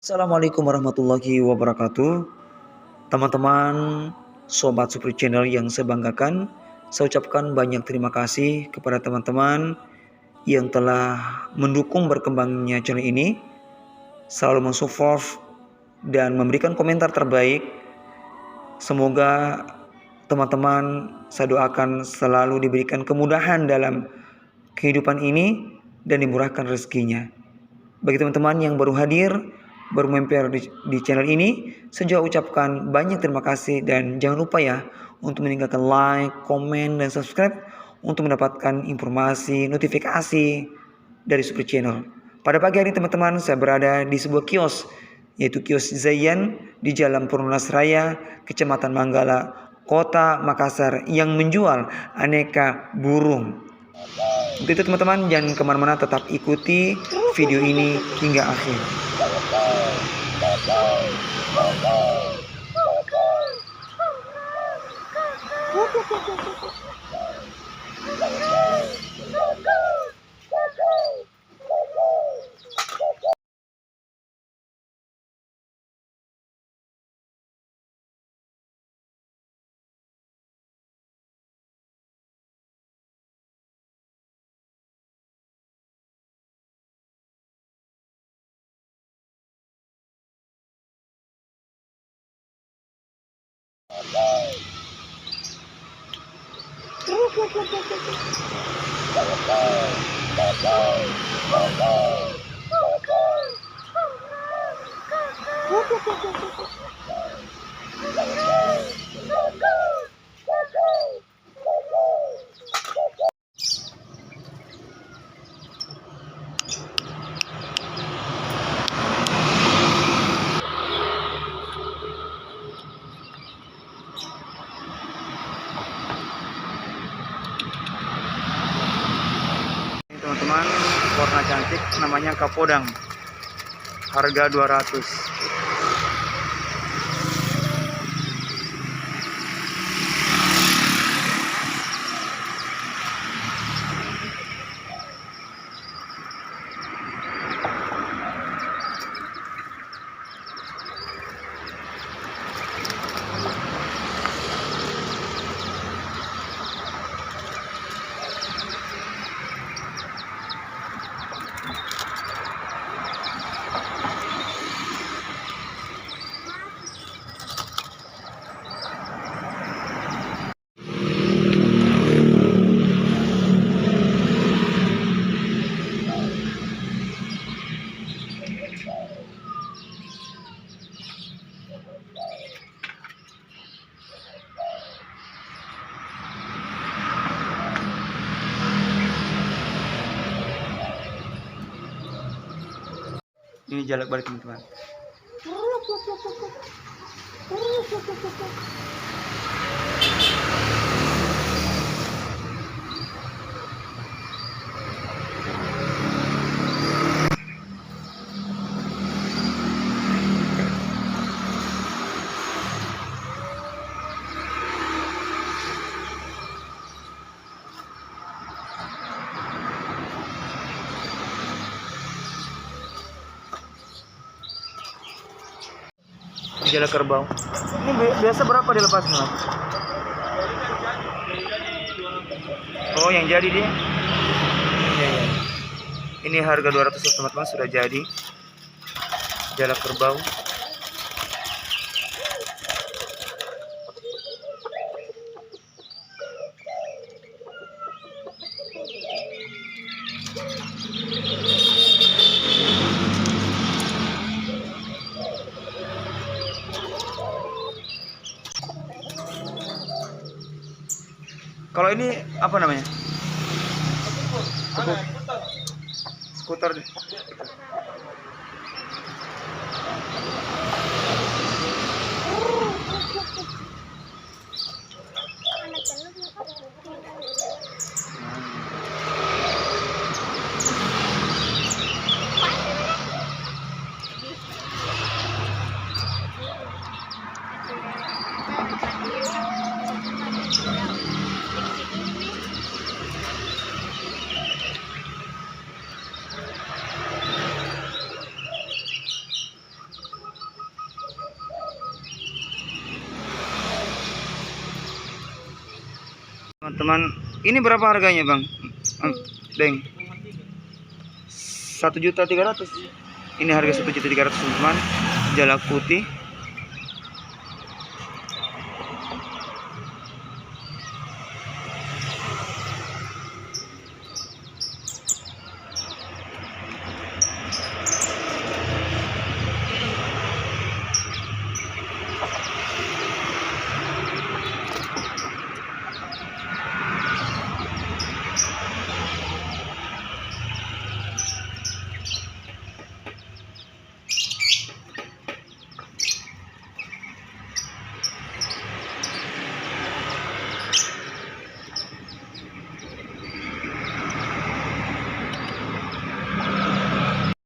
Assalamualaikum warahmatullahi wabarakatuh. Teman-teman, sobat Super Channel yang saya banggakan, saya ucapkan banyak terima kasih kepada teman-teman yang telah mendukung berkembangnya channel ini, selalu mensupport dan memberikan komentar terbaik. Semoga teman-teman saya doakan selalu diberikan kemudahan dalam kehidupan ini dan dimurahkan rezekinya. Bagi teman-teman yang baru hadir, baru mampir di channel ini, saya juga ucapkan banyak terima kasih dan jangan lupa ya untuk meninggalkan like, komen, dan subscribe untuk mendapatkan informasi, notifikasi dari Super Channel. Pada pagi hari teman-teman, saya berada di sebuah kios, yaitu kios Zayan di Jalan Perumnas Raya, Kecamatan Manggala, Kota Makassar, yang menjual aneka burung. Untuk itu teman-teman jangan kemana-mana, tetap ikuti video ini hingga akhir. Teman-teman, warna cantik, namanya kapodang, harga 200. Ini jalak balik teman-teman. Jalak kerbau. Ini biasa berapa dilepasnya? Oh, yang jadi dia. Iya, iya. Ini harga 200 teman-teman, sudah jadi. Jalak kerbau. Kalau ini apa namanya? Skuter. teman-teman. Ini berapa harganya bang? Deng, 1.300.000. Ini harga 1.300.000 teman-teman. Jalak putih.